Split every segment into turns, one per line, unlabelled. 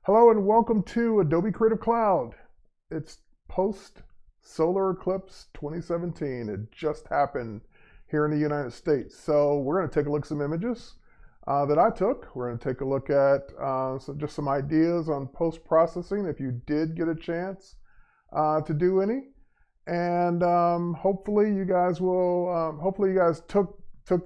Hello and welcome to Adobe Creative Cloud. It's post Solar Eclipse 2017. It just happened here in the United States. So we're going to take a look at some images that I took. We're going to take a look at just some ideas on post-processing if you did get a chance to do any. And hopefully you guys took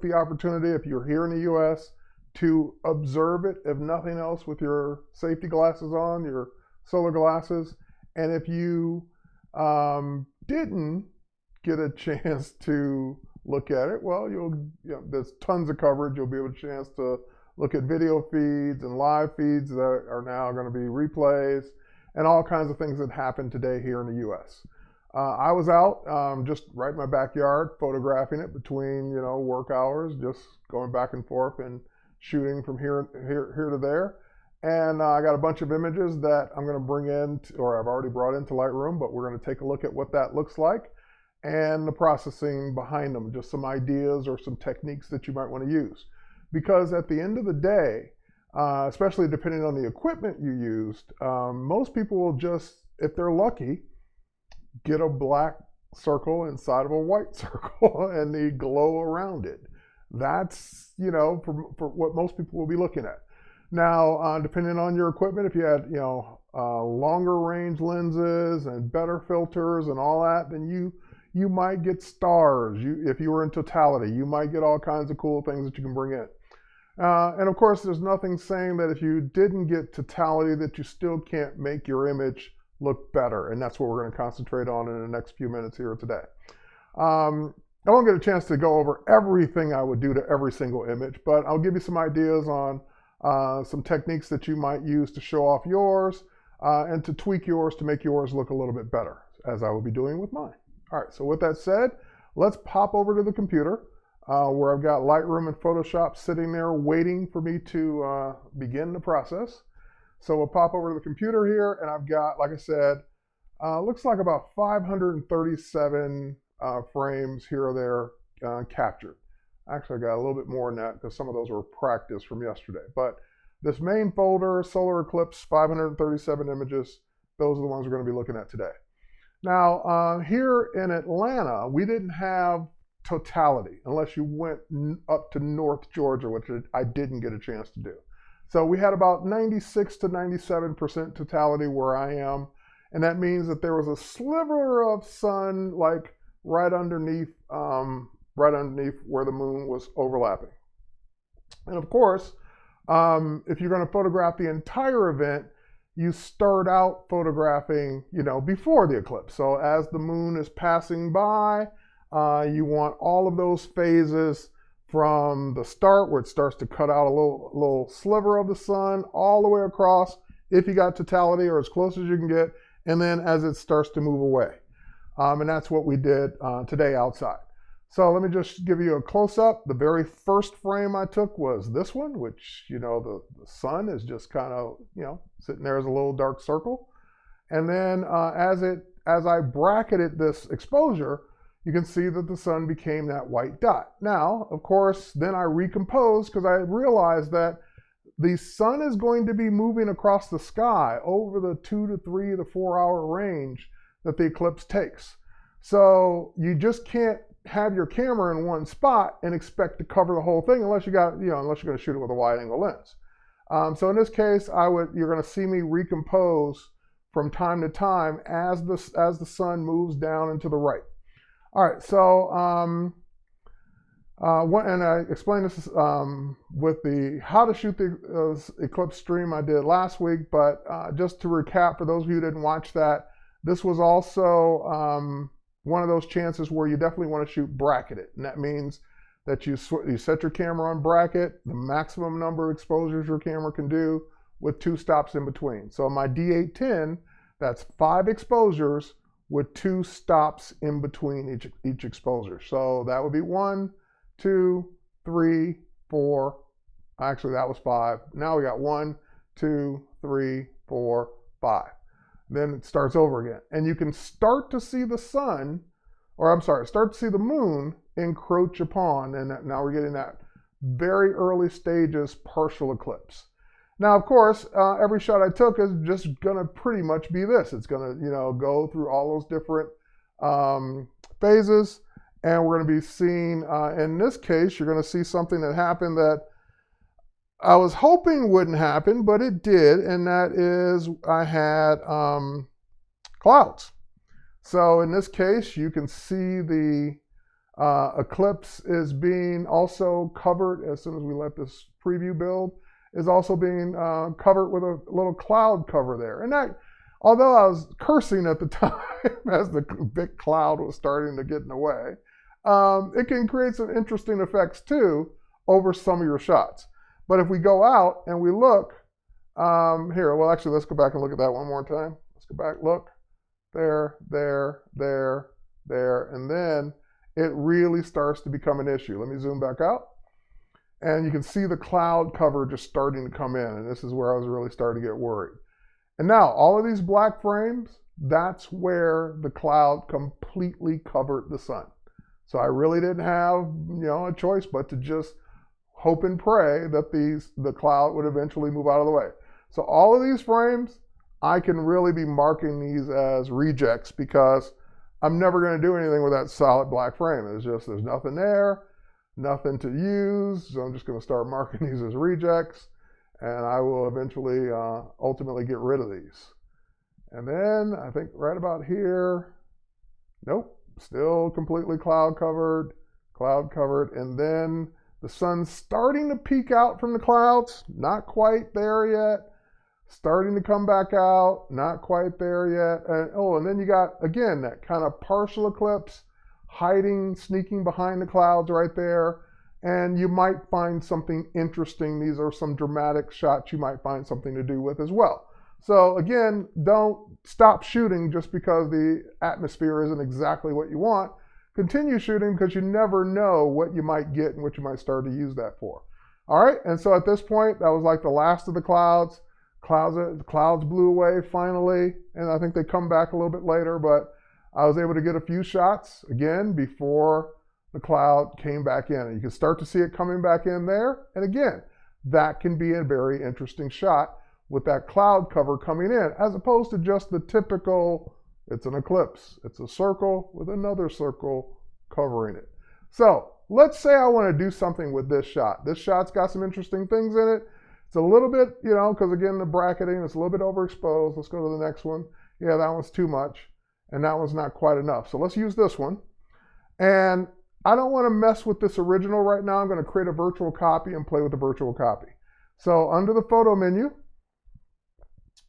the opportunity, if you're here in the US, to observe it, if nothing else, with your safety glasses on, your solar glasses. And if you didn't get a chance to look at it, well, there's tons of coverage. You'll be able to chance to look at video feeds and live feeds that are now going to be replays and all kinds of things that happened today here in the US. I was out just right in my backyard photographing it between work hours, just going back and forth and shooting from here to there. And I got a bunch of images that I'm going to bring in, or I've already brought into Lightroom, but we're going to take a look at what that looks like and the processing behind them, just some ideas or some techniques that you might want to use. Because at the end of the day, especially depending on the equipment you used, most people will just, if they're lucky, get a black circle inside of a white circle and the glow around it. That's, for what most people will be looking at. Now, depending on your equipment, if you had, longer range lenses and better filters and all that, then you might get stars. If you were in totality, you might get all kinds of cool things that you can bring in. And of course, there's nothing saying that if you didn't get totality that you still can't make your image look better. And that's what we're going to concentrate on in the next few minutes here today. I won't get a chance to go over everything I would do to every single image, but I'll give you some ideas on some techniques that you might use to show off yours and to tweak yours to make yours look a little bit better, as I will be doing with mine. All right, so with that said, let's pop over to the computer where I've got Lightroom and Photoshop sitting there waiting for me to begin the process. So we'll pop over to the computer here, and I've got, like I said, looks like about 537 frames here or there captured. Actually, I got a little bit more than that because some of those were practice from yesterday. But this main folder, Solar Eclipse, 537 images, those are the ones we're going to be looking at today. Now, here in Atlanta, we didn't have totality unless you went up to North Georgia, which I didn't get a chance to do. So we had about 96 to 97% totality where I am. And that means that there was a sliver of sun, like right underneath where the moon was overlapping. And of course, if you're going to photograph the entire event, you start out photographing, before the eclipse. So as the moon is passing by, you want all of those phases from the start, where it starts to cut out a little sliver of the sun, all the way across, if you got totality, or as close as you can get, and then as it starts to move away. And that's what we did today outside. So let me just give you a close-up. The very first frame I took was this one, which, the sun is just kind of, sitting there as a little dark circle. And then as I bracketed this exposure, you can see that the sun became that white dot. Now, of course, then I recomposed because I realized that the sun is going to be moving across the sky over the 2 to 3 to 4 hour range that the eclipse takes. So you just can't have your camera in one spot and expect to cover the whole thing unless unless you're going to shoot it with a wide angle lens. So in this case, you're going to see me recompose from time to time as the sun moves down and to the right. All right, so and I explained this with the how to shoot the eclipse stream I did last week, but just to recap for those of you who didn't watch that, this was also one of those chances where you definitely want to shoot bracketed, and that means that you set your camera on bracket, the maximum number of exposures your camera can do with 2 stops in between. So my D810, that's 5 exposures with 2 stops in between each exposure. So that would be 1, 2, 3, 4. Actually, that was 5. Now we got 1, 2, 3, 4, 5. Then it starts over again. And you can start to see the start to see the moon encroach upon, and now we're getting that very early stages partial eclipse. Now, of course, every shot I took is just gonna pretty much be this. It's gonna, go through all those different phases, and we're gonna be seeing, in this case, you're gonna see something that happened that I was hoping wouldn't happen, but it did, and that is I had clouds. So in this case, you can see the eclipse is being also covered, as soon as we let this preview build, is also being covered with a little cloud cover there. And that, although I was cursing at the time as the big cloud was starting to get in the way, it can create some interesting effects too over some of your shots. But if we go out and we look, here, well, actually, let's go back and look at that one more time. Let's go back, look, there, and then it really starts to become an issue. Let me zoom back out. And you can see the cloud cover just starting to come in. And this is where I was really starting to get worried. And now, all of these black frames, that's where the cloud completely covered the sun. So I really didn't have, a choice but to just hope and pray that the cloud would eventually move out of the way. So all of these frames, I can really be marking these as rejects because I'm never going to do anything with that solid black frame. There's nothing there, nothing to use. So I'm just going to start marking these as rejects, and I will eventually, ultimately get rid of these. And then I think right about here, nope, still completely cloud covered, and then the sun's starting to peek out from the clouds, not quite there yet. Starting to come back out, not quite there yet. And then you got, again, that kind of partial eclipse, sneaking behind the clouds right there. And you might find something interesting. These are some dramatic shots you might find something to do with as well. So again, don't stop shooting just because the atmosphere isn't exactly what you want. Continue shooting because you never know what you might get and what you might start to use that for. All right, and so at this point, that was like the last of the clouds. The clouds blew away finally, and I think they come back a little bit later, but I was able to get a few shots again before the cloud came back in. And you can start to see it coming back in there. And again, that can be a very interesting shot with that cloud cover coming in, as opposed to just the typical, it's an eclipse. It's a circle with another circle covering it. So let's say I want to do something with this shot. This shot's got some interesting things in it. It's a little bit, because again, the bracketing is a little bit overexposed. Let's go to the next one. Yeah, that one's too much, and that one's not quite enough. So let's use this one. And I don't want to mess with this original right now. I'm going to create a virtual copy and play with the virtual copy. So under the photo menu,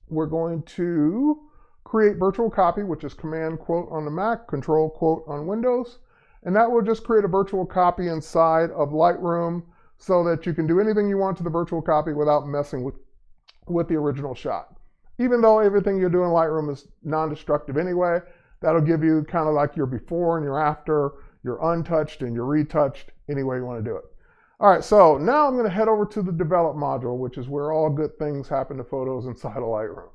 we're going to create virtual copy, which is Command quote on the Mac, Control quote on Windows. And that will just create a virtual copy inside of Lightroom, so that you can do anything you want to the virtual copy without messing with the original shot. Even though everything you do in Lightroom is non-destructive anyway, that'll give you kind of like your before and your after, your untouched and your retouched, any way you want to do it. All right, so now I'm going to head over to the Develop module, which is where all good things happen to photos inside of Lightroom.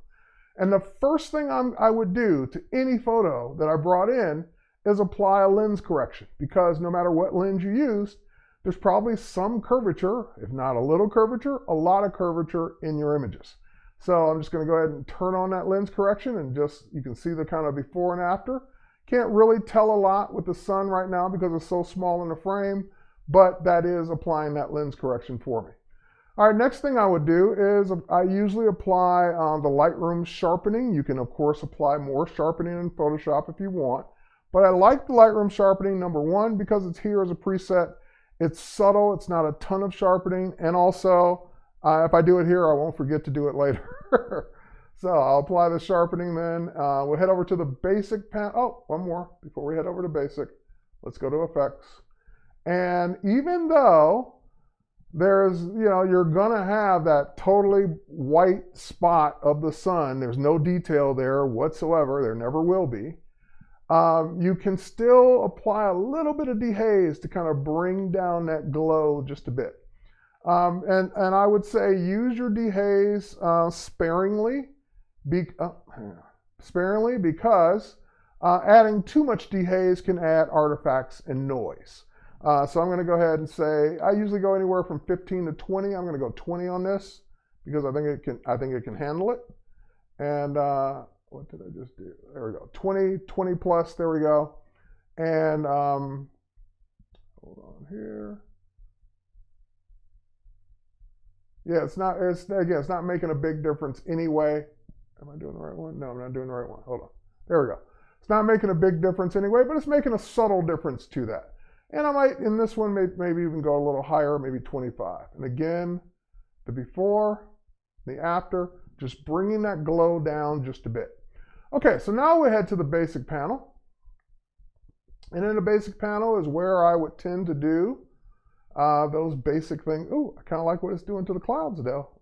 And the first thing I would do to any photo that I brought in is apply a lens correction, because no matter what lens you used, there's probably some curvature, if not a little curvature, a lot of curvature in your images. So I'm just going to go ahead and turn on that lens correction, and you can see the kind of before and after. Can't really tell a lot with the sun right now because it's so small in the frame, but that is applying that lens correction for me. All right, next thing I would do is I usually apply the Lightroom sharpening. You can, of course, apply more sharpening in Photoshop if you want, but I like the Lightroom sharpening, number one, because it's here as a preset. It's subtle, it's not a ton of sharpening, and also, if I do it here, I won't forget to do it later. So I'll apply the sharpening then. We'll head over to the basic panel. Oh, one more before we head over to basic. Let's go to effects. And even though there's, you're gonna have that totally white spot of the sun, there's no detail there whatsoever, there never will be. You can still apply a little bit of dehaze to kind of bring down that glow just a bit. And I would say use your dehaze sparingly, because adding too much dehaze can add artifacts and noise. So I'm going to go ahead and say, I usually go anywhere from 15 to 20. I'm going to go 20 on this, because I think it can handle it. And what did I just do? There we go. 20 plus. There we go. And hold on here. Yeah, it's not making a big difference anyway. Am I doing the right one? No, I'm not doing the right one. Hold on. There we go. It's not making a big difference anyway, but it's making a subtle difference to that. And I might, in this one, maybe even go a little higher, maybe 25. And again, the before, the after, just bringing that glow down just a bit. Okay, so now we head to the basic panel. And in the basic panel is where I would tend to do those basic things. Ooh, I kind of like what it's doing to the clouds, though.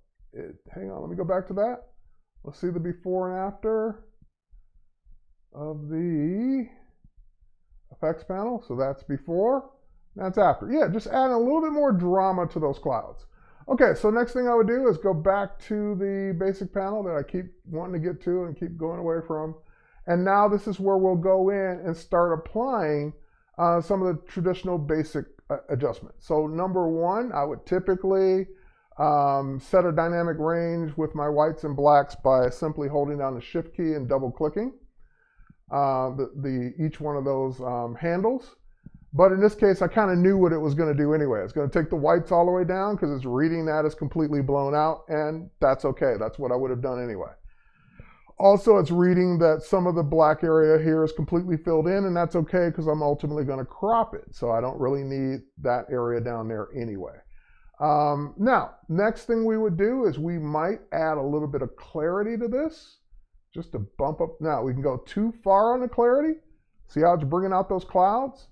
Hang on, let me go back to that. Let's see the before and after of the effects panel. So that's before, that's after. Yeah, just adding a little bit more drama to those clouds. Okay, so next thing I would do is go back to the basic panel that I keep wanting to get to and keep going away from. And now this is where we'll go in and start applying some of the traditional basic adjustments. So number one, I would typically set a dynamic range with my whites and blacks by simply holding down the shift key and double clicking each one of those handles. But in this case, I kind of knew what it was going to do anyway. It's going to take the whites all the way down because it's reading that as completely blown out, and that's okay. That's what I would have done anyway. Also, it's reading that some of the black area here is completely filled in, and that's okay because I'm ultimately going to crop it. So I don't really need that area down there anyway. Now, next thing we would do is we might add a little bit of clarity to this, just to bump up. Now, we can go too far on the clarity. See how it's bringing out those clouds?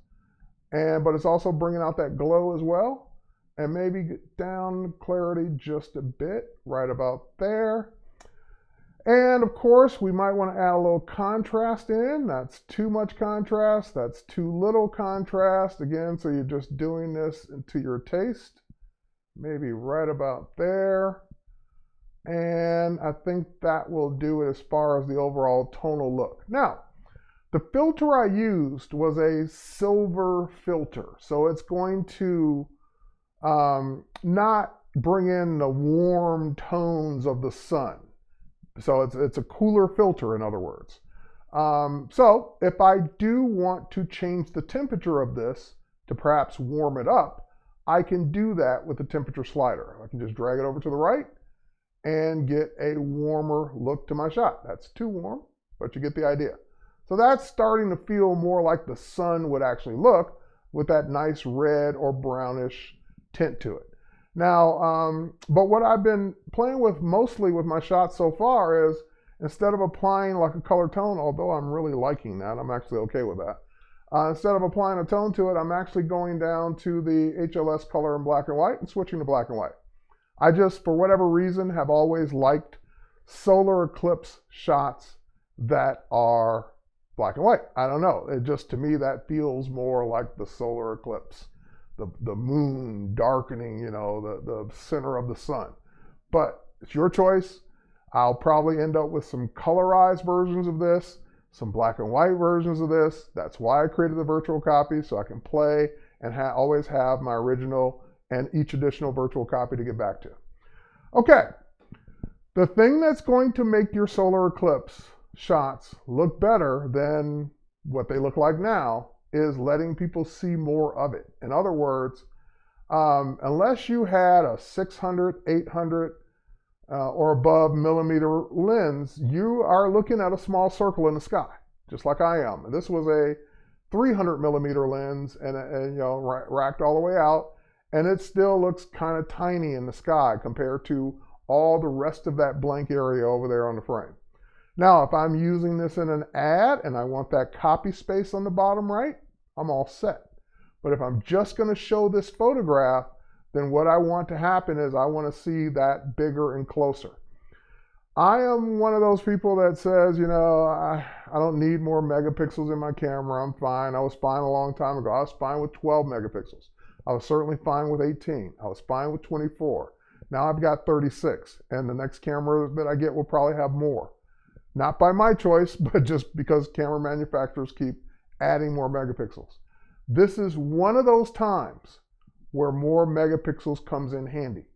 But it's also bringing out that glow as well. And maybe get down clarity just a bit, right about there. And of course, we might want to add a little contrast in. That's too much contrast. That's too little contrast. Again, so you're just doing this to your taste. Maybe right about there. And I think that will do it as far as the overall tonal look. Now, the filter I used was a silver filter. So it's going to not bring in the warm tones of the sun. So it's a cooler filter, in other words. So if I do want to change the temperature of this to perhaps warm it up, I can do that with the temperature slider. I can just drag it over to the right and get a warmer look to my shot. That's too warm, but you get the idea. So that's starting to feel more like the sun would actually look with that nice red or brownish tint to it. Now, but what I've been playing with mostly with my shots so far is instead of applying like a color tone, although I'm really liking that, I'm actually okay with that. Instead of applying a tone to it, I'm actually going down to the HLS color in black and white and switching to black and white. I just, for whatever reason, have always liked Solar Eclipse shots that are black and white. I don't know. It just, to me, that feels more like the solar eclipse, the moon darkening, you know, the center of the sun. But it's your choice. I'll probably end up with some colorized versions of this, some black and white versions of this. That's why I created the virtual copy, so I can play and always have my original and each additional virtual copy to get back to. Okay, the thing that's going to make your solar eclipse shots look better than what they look like now is letting people see more of it. In other words, unless you had a 600, 800 or above millimeter lens, you are looking at a small circle in the sky, just like I am. And this was a 300 millimeter lens and you know, racked all the way out, and it still looks kind of tiny in the sky compared to all the rest of that blank area over there on the frame. Now, if I'm using this in an ad and I want that copy space on the bottom right, I'm all set. But if I'm just going to show this photograph, then what I want to happen is I want to see that bigger and closer. I am one of those people that says, you know, I don't need more megapixels in my camera. I'm fine. I was fine a long time ago. I was fine with 12 megapixels. I was certainly fine with 18. I was fine with 24. Now I've got 36, and the next camera that I get will probably have more. Not by my choice, but just because camera manufacturers keep adding more megapixels. This is one of those times where more megapixels comes in handy.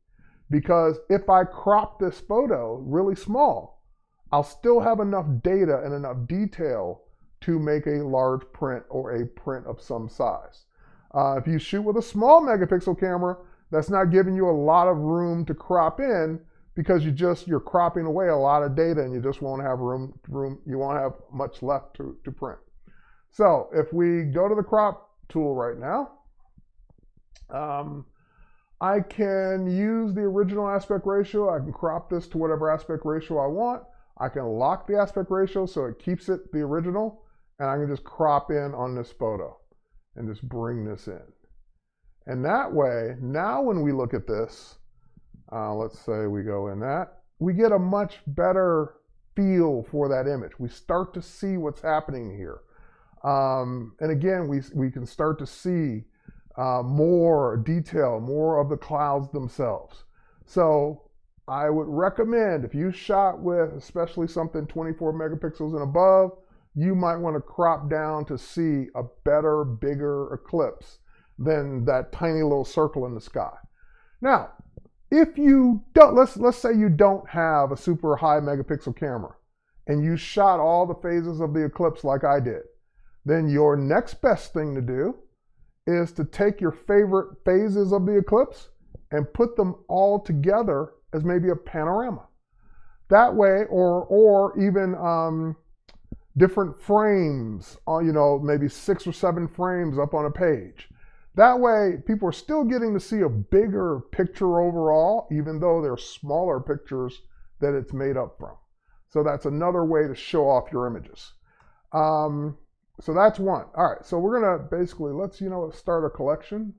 because if I crop this photo really small, I'll still have enough data and enough detail to make a large print or a print of some size. If you shoot with a small megapixel camera, that's not giving you a lot of room to crop in, because you're cropping away a lot of data and you just won't have room, you won't have much left to print. So if we go to the crop tool right now, I can use the original aspect ratio. I can crop this to whatever aspect ratio I want. I can lock the aspect ratio so it keeps it the original, and I can just crop in on this photo and just bring this in. And that way, now when we look at this, let's say we go in that, we get a much better feel for that image. We start to see what's happening here. And again, we can start to see more detail, more of the clouds themselves. So I would recommend, if you shot with especially something 24 megapixels and above, you might want to crop down to see a better, bigger eclipse than that tiny little circle in the sky. Now, if you don't, let's say you don't have a super high megapixel camera and you shot all the phases of the eclipse like I did, then your next best thing to do is to take your favorite phases of the eclipse and put them all together as maybe a panorama. That way, or even different frames, maybe 6 or 7 frames up on a page. That way, people are still getting to see a bigger picture overall, even though they're smaller pictures that it's made up from. So that's another way to show off your images. So that's one. All right, so we're gonna basically, let's start a collection.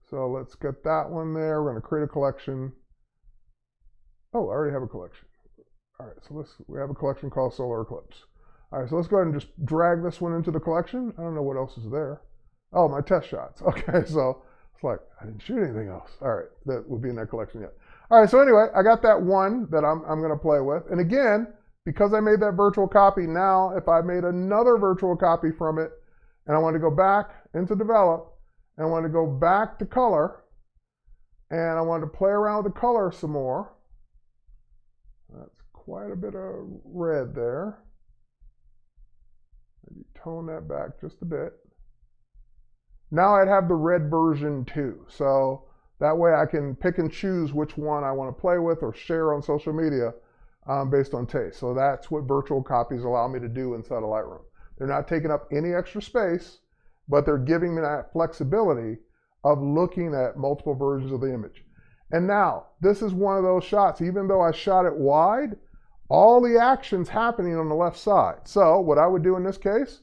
So let's get that one there. We're gonna create a collection. Oh, I already have a collection. All right, so we have a collection called Solar Eclipse. All right, so let's go ahead and just drag this one into the collection. I don't know what else is there. Oh, my test shots. Okay, so it's like, I didn't shoot anything else. All right, that would be in that collection yet. All right, so anyway, I got that one that I'm gonna play with. And again, because I made that virtual copy, now if I made another virtual copy from it, and I want to go back into develop, and I want to go back to color, and I want to play around with the color some more. That's quite a bit of red there. Maybe tone that back just a bit. Now I'd have the red version too. So that way I can pick and choose which one I want to play with or share on social media based on taste. So that's what virtual copies allow me to do inside of Lightroom. They're not taking up any extra space, but they're giving me that flexibility of looking at multiple versions of the image. And now, this is one of those shots, even though I shot it wide, all the action's happening on the left side. So what I would do in this case,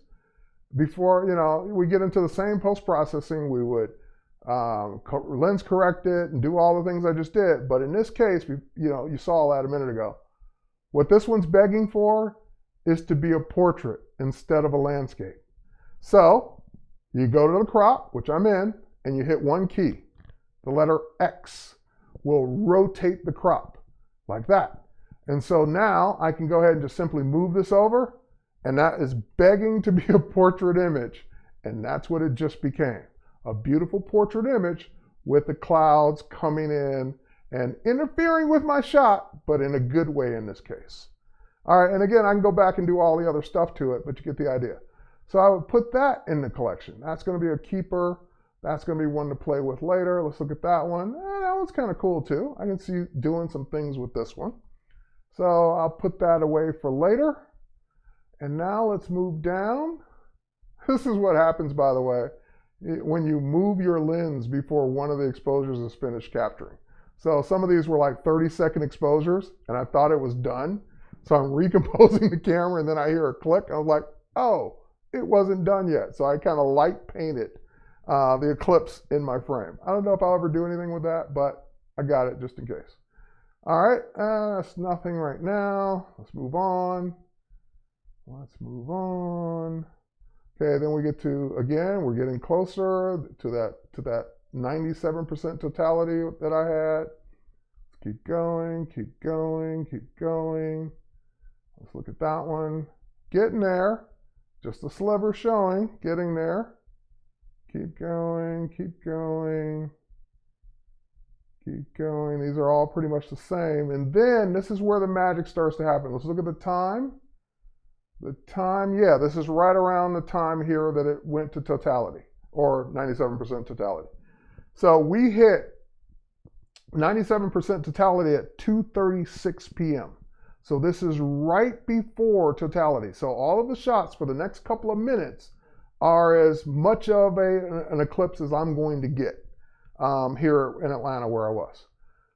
before we get into the same post-processing, we would lens correct it and do all the things I just did. But in this case, you saw that a minute ago. What this one's begging for is to be a portrait instead of a landscape. So you go to the crop, which I'm in, and you hit one key. The letter X will rotate the crop like that. And so now I can go ahead and just simply move this over, and that is begging to be a portrait image. And that's what it just became. A beautiful portrait image with the clouds coming in and interfering with my shot, but in a good way in this case. All right, and again, I can go back and do all the other stuff to it, but you get the idea. So I would put that in the collection. That's gonna be a keeper. That's gonna be one to play with later. Let's look at that one. That one's kind of cool too. I can see doing some things with this one. So I'll put that away for later. And now let's move down. This is what happens, by the way, when you move your lens before one of the exposures is finished capturing. So some of these were like 30-second exposures, and I thought it was done. So I'm recomposing the camera, and then I hear a click. I was like, oh, it wasn't done yet. So I kind of light painted the eclipse in my frame. I don't know if I'll ever do anything with that, but I got it just in case. All right, that's nothing right now. Let's move on. Let's move on. Okay, then we get to, again, we're getting closer to that 97% totality that I had. Let's keep going, keep going, keep going. Let's look at that one. Getting there. Just a sliver showing, getting there. Keep going, keep going. Keep going. These are all pretty much the same. And then this is where the magic starts to happen. Let's look at the time. The time, yeah, this is right around the time here that it went to totality, or 97% totality. So we hit 97% totality at 2:36 p.m. So this is right before totality. So all of the shots for the next couple of minutes are as much of an eclipse as I'm going to get here in Atlanta where I was.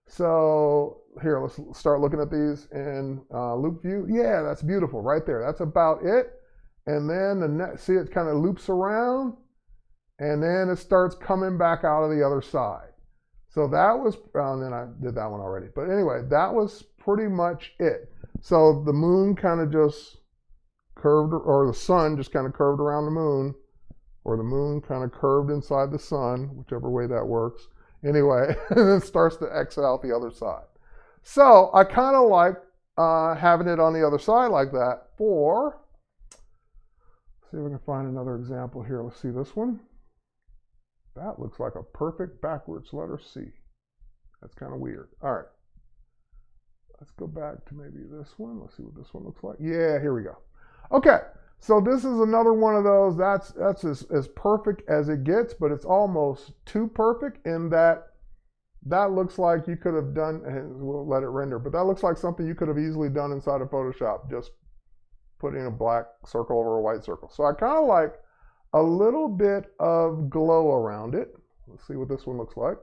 So here, let's start looking at these in loop view. Yeah, that's beautiful right there. That's about it. And then the next, see, it kind of loops around and then it starts coming back out of the other side. So that was, and then I did that one already. But anyway, that was pretty much it. So the moon kind of just curved, or the sun just kind of curved around the moon, or the moon kind of curved inside the sun, whichever way that works. Anyway, and then starts to exit out the other side. So I kind of like having it on the other side like that for, let's see if we can find another example here. Let's see this one. That looks like a perfect backwards letter C. That's kind of weird. All right. Let's go back to maybe this one. Let's see what this one looks like. Yeah, here we go. Okay, so this is another one of those. That's as perfect as it gets, but it's almost too perfect in that looks like you could have done, and we'll let it render, but that looks like something you could have easily done inside of Photoshop, just putting a black circle over a white circle. So I kind of like a little bit of glow around it. Let's see what this one looks like.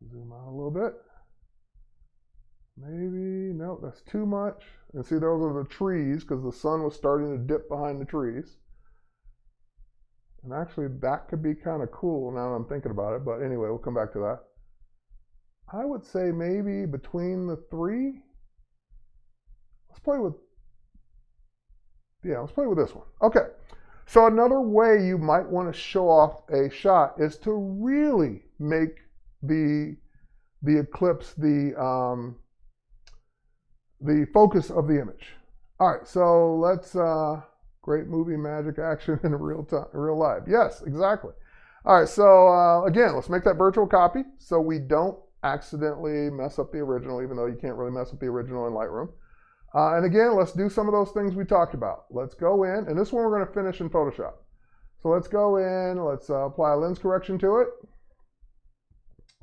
Zoom out a little bit. Maybe, no, that's too much. And see, those are the trees because the sun was starting to dip behind the trees. And actually, that could be kind of cool now that I'm thinking about it. But anyway, we'll come back to that. I would say maybe between the three. Let's play with this one. Okay, so another way you might want to show off a shot is to really make the eclipse the focus of the image. All right, so let's great movie magic action in real life. Yes, exactly. All right, so again, let's make that virtual copy so we don't accidentally mess up the original, even though you can't really mess up the original in Lightroom. And again, let's do some of those things we talked about. Let's go in, and this one we're going to finish in Photoshop. So let's go in, let's apply a lens correction to it.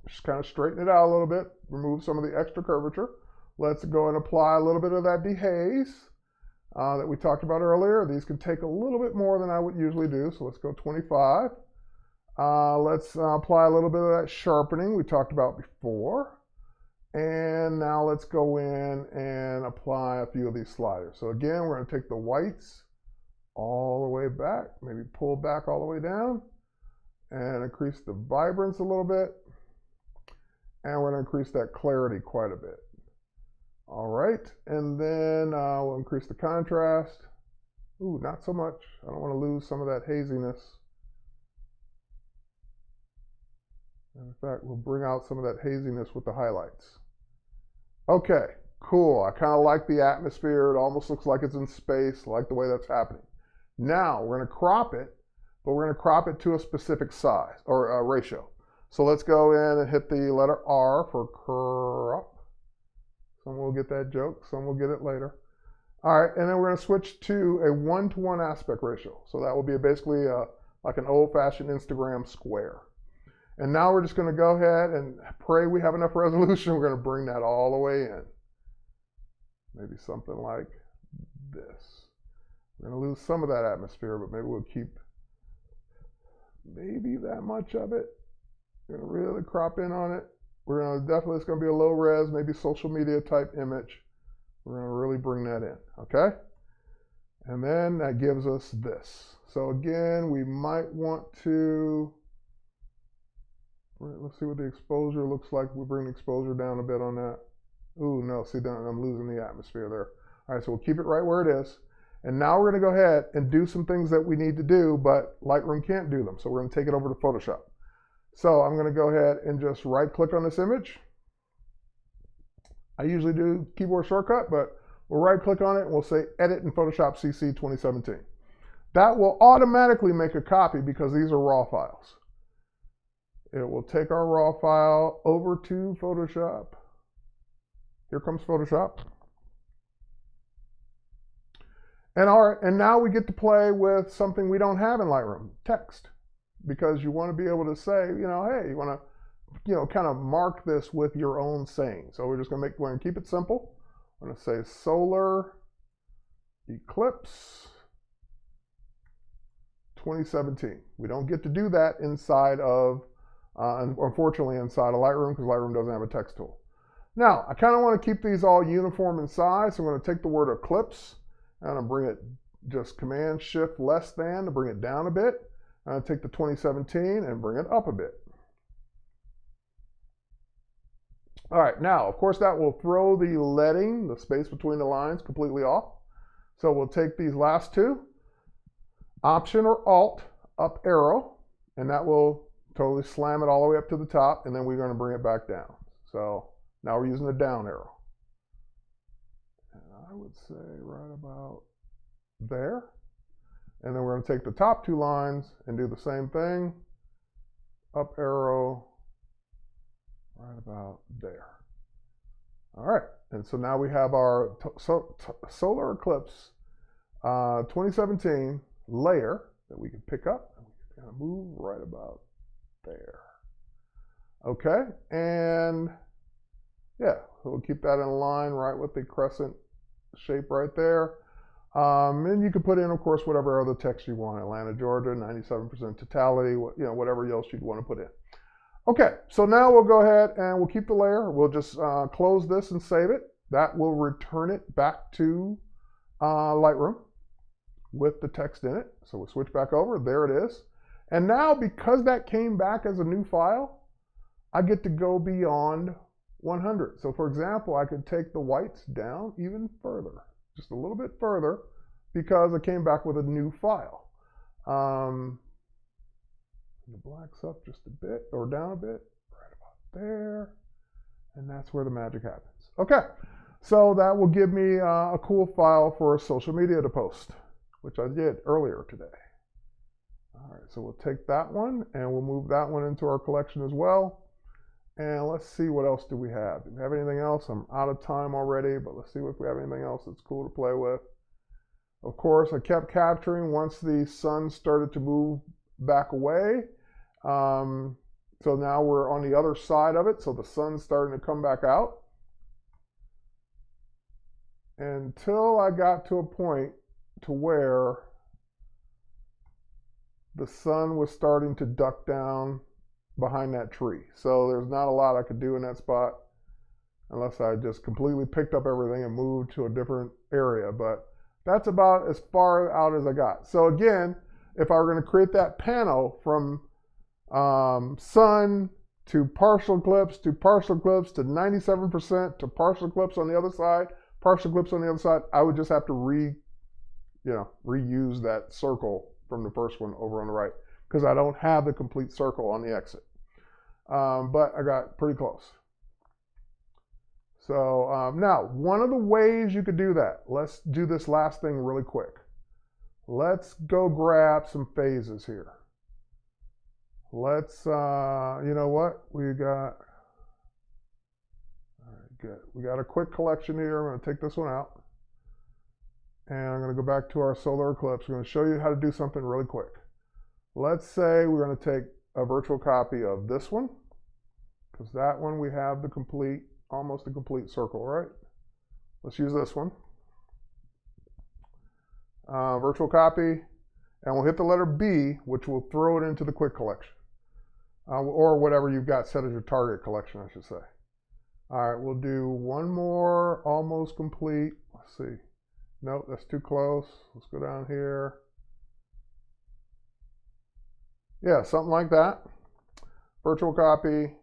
Just kind of straighten it out a little bit, remove some of the extra curvature. Let's go and apply a little bit of that dehaze that we talked about earlier. These can take a little bit more than I would usually do, so let's go 25. Let's apply a little bit of that sharpening we talked about before. And now let's go in and apply a few of these sliders. So again, we're going to take the whites all the way back, maybe pull back all the way down, and increase the vibrance a little bit. And we're going to increase that clarity quite a bit. All right, and then we'll increase the contrast. Ooh, not so much. I don't want to lose some of that haziness. And in fact, we'll bring out some of that haziness with the highlights. Okay, cool. I kind of like the atmosphere. It almost looks like it's in space. I like the way that's happening. Now, we're going to crop it, but we're going to crop it to a specific size or ratio. So let's go in and hit the letter R for crop. Some will get that joke, some will get it later. All right, and then we're going to switch to a 1:1 aspect ratio. So that will be basically like an old-fashioned Instagram square. And now we're just going to go ahead and pray we have enough resolution. We're going to bring that all the way in. Maybe something like this. We're going to lose some of that atmosphere, but maybe we'll keep maybe that much of it. We're going to really crop in on it. We're going to definitely, it's going to be a low res, maybe social media type image. We're going to really bring that in, okay? And then that gives us this. So again, we might want to, let's see what the exposure looks like. We'll bring the exposure down a bit on that. Ooh, no, see, I'm losing the atmosphere there. All right, so we'll keep it right where it is. And now we're going to go ahead and do some things that we need to do, but Lightroom can't do them. So we're going to take it over to Photoshop. So I'm going to go ahead and just right click on this image. I usually do keyboard shortcut, but we'll right click on it and we'll say edit in Photoshop CC 2017. That will automatically make a copy because these are raw files. it will take our raw file over to Photoshop. Here comes Photoshop. And now we get to play with something we don't have in Lightroom, text. Because you want to be able to say, you know, hey, you want to, kind of mark this with your own saying. So we're just going to keep it simple. I'm going to say Solar Eclipse 2017. We don't get to do that inside of, unfortunately, inside of Lightroom, because Lightroom doesn't have a text tool. Now, I kind of want to keep these all uniform in size, so I'm going to take the word eclipse, and I'm going to bring it just Command-Shift less than to bring it down a bit. I'm going to take the 2017 and bring it up a bit. All right, now, of course, that will throw the leading, the space between the lines, completely off. So we'll take these last two, Option or Alt, up arrow, and that will totally slam it all the way up to the top, and then we're going to bring it back down. So now we're using the down arrow. And I would say right about there. And then we're going to take the top two lines and do the same thing. Up arrow, right about there. All right, and so now we have our Solar Eclipse 2017 layer that we can pick up and we can kind of move right about there. Okay, and yeah, we'll keep that in line right with the crescent shape right there. And you can put in, of course, whatever other text you want. Atlanta, Georgia, 97% totality, whatever else you'd want to put in. Okay, so now we'll go ahead and we'll keep the layer. We'll just close this and save it. That will return it back to Lightroom with the text in it. So we'll switch back over. There it is. And now, because that came back as a new file, I get to go beyond 100. So for example, I could take the whites down even further, just a little bit further, because it came back with a new file. The blacks up just a bit, or down a bit, right about there. And that's where the magic happens. Okay, so that will give me a cool file for social media to post, which I did earlier today. All right, so we'll take that one and we'll move that one into our collection as well. And let's see, what else do we have? Do we have anything else? I'm out of time already, but let's see if we have anything else that's cool to play with. Of course, I kept capturing once the sun started to move back away. So now we're on the other side of it, so the sun's starting to come back out. Until I got to a point to where the sun was starting to duck down behind that tree. So there's not a lot I could do in that spot unless I just completely picked up everything and moved to a different area. But that's about as far out as I got. So again, if I were going to create that panel from sun to partial eclipse to 97% to partial eclipse on the other side, partial eclipse on the other side, I would just have to reuse that circle from the first one over on the right, because I don't have the complete circle on the exit. But I got pretty close. So now, one of the ways you could do that, let's do this last thing really quick. Let's go grab some phases here. Let's, you know what, we got, all right, good. We got a quick collection here. I'm going to take this one out. And I'm going to go back to our solar eclipse. We're going to show you how to do something really quick. Let's say we're going to take a virtual copy of this one, because that one we have the complete, almost a complete circle, right? Let's use this one. Virtual copy, and we'll hit the letter B, which will throw it into the quick collection. Or whatever you've got set as your target collection, I should say. All right, we'll do one more, almost complete. Let's see. Nope, that's too close. Let's go down here. Yeah, something like that. Virtual copy.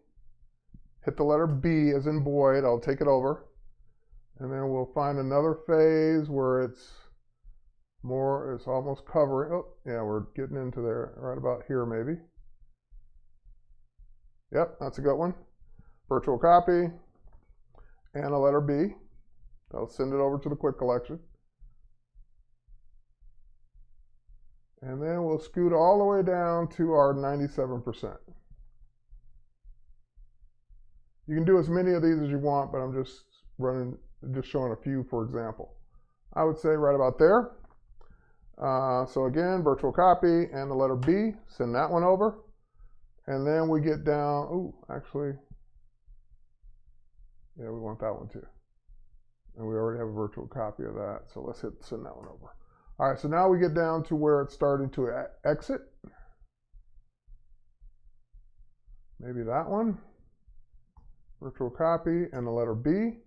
Hit the letter B as in Boyd. I'll take it over. And then we'll find another phase where it's more, it's almost covering. Oh, yeah, we're getting into there right about here maybe. Yep, that's a good one. Virtual copy and a letter B. I'll send it over to the quick collection. And then we'll scoot all the way down to our 97%. You can do as many of these as you want, but I'm just showing a few for example. I would say right about there. So again, virtual copy and the letter B, send that one over. And then we get down, ooh, actually, yeah, we want that one too. And we already have a virtual copy of that, so let's hit send that one over. All right, so now we get down to where it's starting to exit. Maybe that one. Virtual copy and the letter B.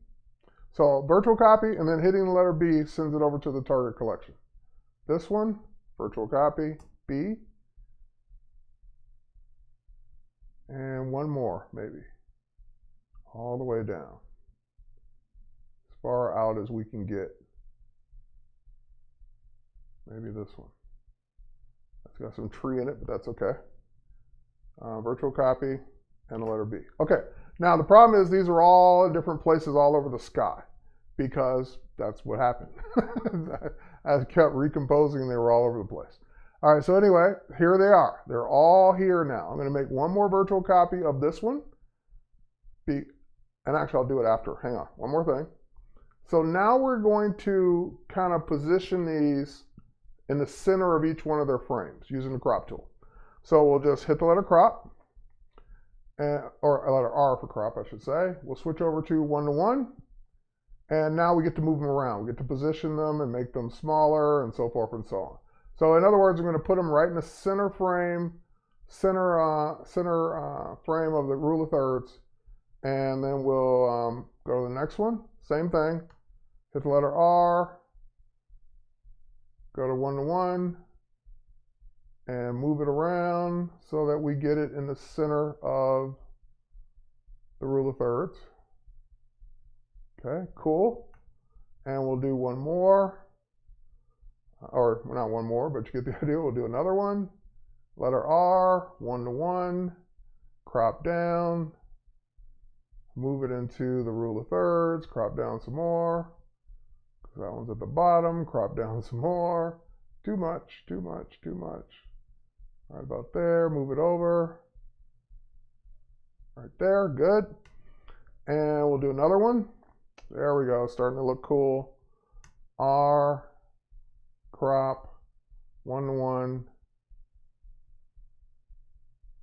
So virtual copy and then hitting the letter B sends it over to the target collection. This one, virtual copy, B. And one more, maybe. All the way down. As far out as we can get. Maybe this one. It's got some tree in it, but that's okay. Virtual copy and the letter B. Okay, now the problem is these are all in different places all over the sky because that's what happened. I kept recomposing, they were all over the place. All right, so anyway, here they are. They're all here now. I'm going to make one more virtual copy of this one. And actually, I'll do it after. Hang on, one more thing. So now we're going to kind of position these in the center of each one of their frames using the crop tool. So we'll just hit the letter crop, or a letter R for crop, I should say. We'll switch over to 1:1, and now we get to move them around. We get to position them and make them smaller and so forth and so on. So in other words, I'm going to put them right in the center frame, frame of the rule of thirds, and then we'll go to the next one. Same thing. Hit the letter R, go to 1:1, and move it around so that we get it in the center of the rule of thirds. Okay, cool. And we'll do one more. Or not one more, but you get the idea. We'll do another one. Letter R, 1:1, crop down, move it into the rule of thirds, crop down some more. That one's at the bottom, crop down some more. Too much, too much, too much. Right about there, move it over. Right there, good. And we'll do another one. There we go, starting to look cool. R, crop, 1:1.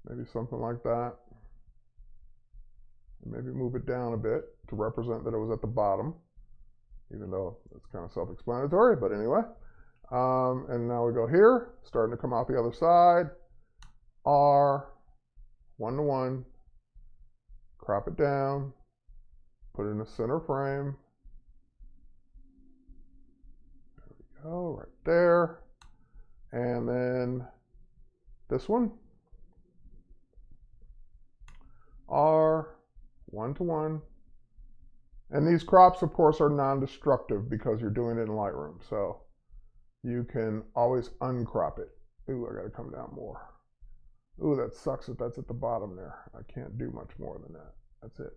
Maybe something like that. And maybe move it down a bit to represent that it was at the bottom, even though it's kind of self-explanatory, but anyway. And now we go here, starting to come out the other side. R, 1:1, crop it down, put it in the center frame. There we go, right there. And then this one. R, 1:1. And these crops, of course, are non-destructive because you're doing it in Lightroom. So you can always uncrop it. Ooh, I got to come down more. Ooh, that sucks that that's at the bottom there. I can't do much more than that. That's it.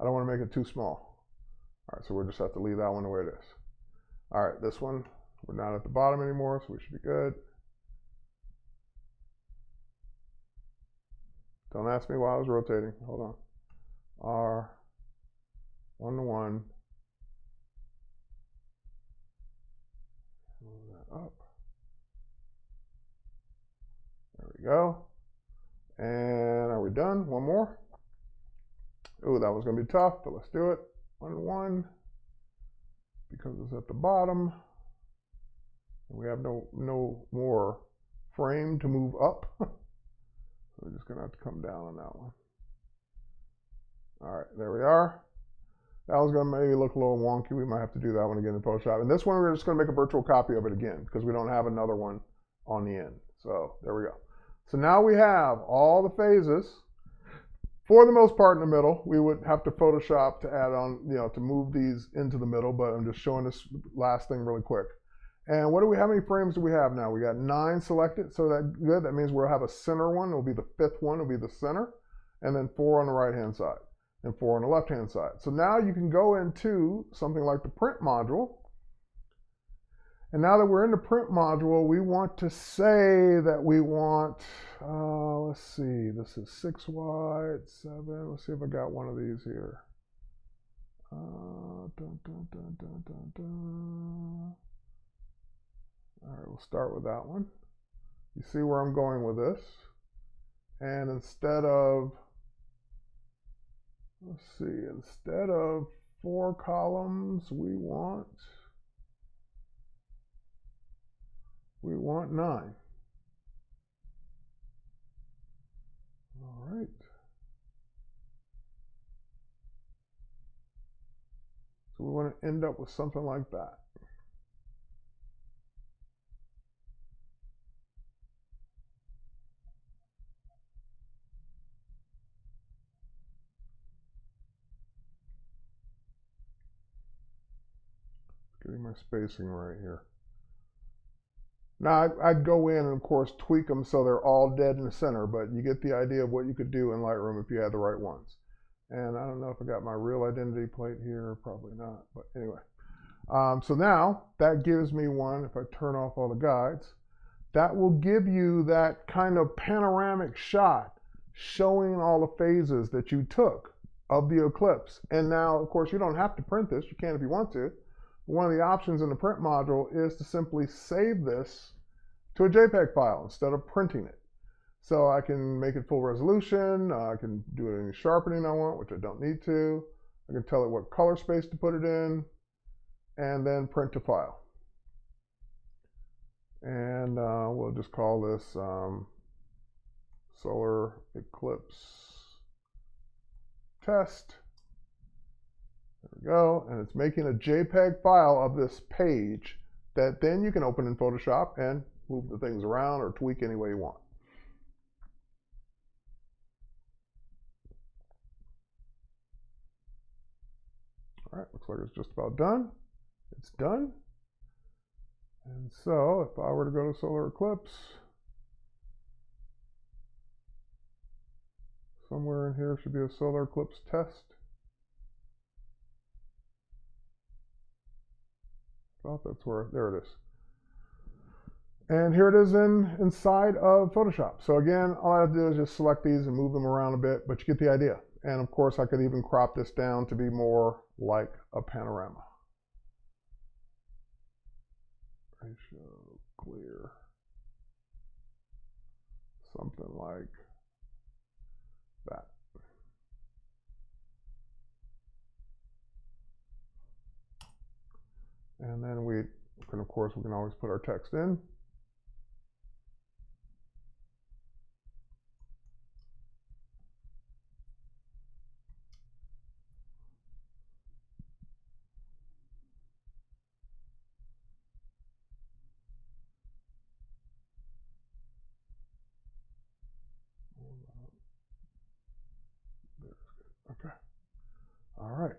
I don't want to make it too small. All right, so we'll just have to leave that one the way it is. All right, this one, we're not at the bottom anymore, so we should be good. Don't ask me why I was rotating. Hold on. R, 1:1. Move that up. There we go. And are we done? One more. Ooh, that was going to be tough, but let's do it. 1:1. Because it's at the bottom. And we have no more frame to move up. We're just going to have to come down on that one. All right, there we are. That was going to maybe look a little wonky. We might have to do that one again in Photoshop. And this one, we're just going to make a virtual copy of it again because we don't have another one on the end. So there we go. So now we have all the phases. For the most part in the middle, we would have to Photoshop to add on, to move these into the middle, but I'm just showing this last thing really quick. And how many frames do we have now? We got 9 selected, so that's good. That means we'll have a center one. It'll be the 5th one, it'll be the center, and then 4 on the right-hand side, and 4 on the left-hand side. So now you can go into something like the print module, And now that we're in the print module, we want to say that we want, let's see, this is 6 wide, 7. Let's see if I got one of these here. Dun, dun, dun, dun, dun, dun. All right, we'll start with that one. You see where I'm going with this. And instead of, let's see, instead of 4 columns, we want 9. All right. So we want to end up with something like that. Getting my spacing right here. Now, I'd go in and, of course, tweak them so they're all dead in the center, but you get the idea of what you could do in Lightroom if you had the right ones. And I don't know if I got my real identity plate here, probably not, but anyway. So now, that gives me one, if I turn off all the guides, that will give you that kind of panoramic shot showing all the phases that you took of the eclipse. And now, of course, you don't have to print this. You can if you want to. One of the options in the print module is to simply save this to a JPEG file instead of printing it. So I can make it full resolution. I can do any sharpening I want, which I don't need to. I can tell it what color space to put it in, and then print to file. And we'll just call this Solar Eclipse Test. There we go, and it's making a JPEG file of this page that then you can open in Photoshop and move the things around or tweak any way you want. All right, looks like it's just about done. It's done. And so if I were to go to Solar Eclipse, somewhere in here should be a Solar Eclipse test. Oh, that's where, there it is. And here it is inside of Photoshop. So again, all I have to do is just select these and move them around a bit, but you get the idea. And of course, I could even crop this down to be more like a panorama. Ratio clear. Something like that. And then we can, of course, we can always put our text in. Okay. All right.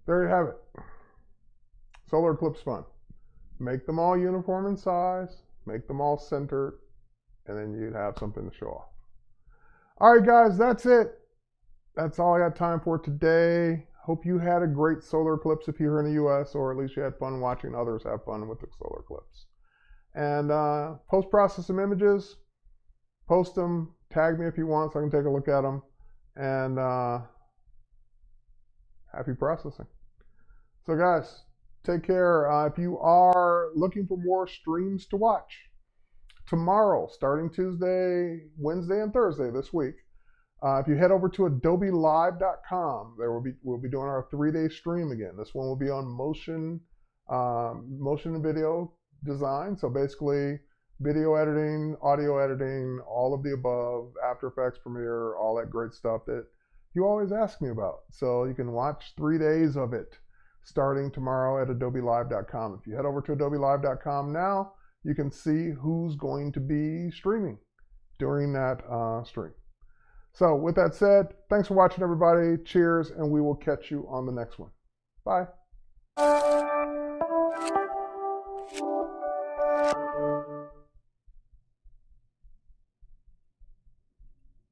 There you have it. Solar Eclipse fun. Make them all uniform in size, make them all centered, and then you'd have something to show off. All right, guys, that's it. That's all I got time for today. Hope you had a great solar eclipse if you're in the US, or at least you had fun watching others have fun with the solar eclipse. And post-process some images, post them, tag me if you want so I can take a look at them, and happy processing. So guys, take care. If you are looking for more streams to watch, tomorrow, starting Tuesday, Wednesday, and Thursday this week, if you head over to adobelive.com, we'll be doing our 3-day stream again. This one will be on motion and video design. So basically, video editing, audio editing, all of the above, After Effects, Premiere, all that great stuff that you always ask me about. So you can watch 3 days of it starting tomorrow at adobelive.com. If you head over to adobelive.com now, you can see who's going to be streaming during that stream. So with that said, thanks for watching, everybody. Cheers, and we will catch you on the next one. Bye.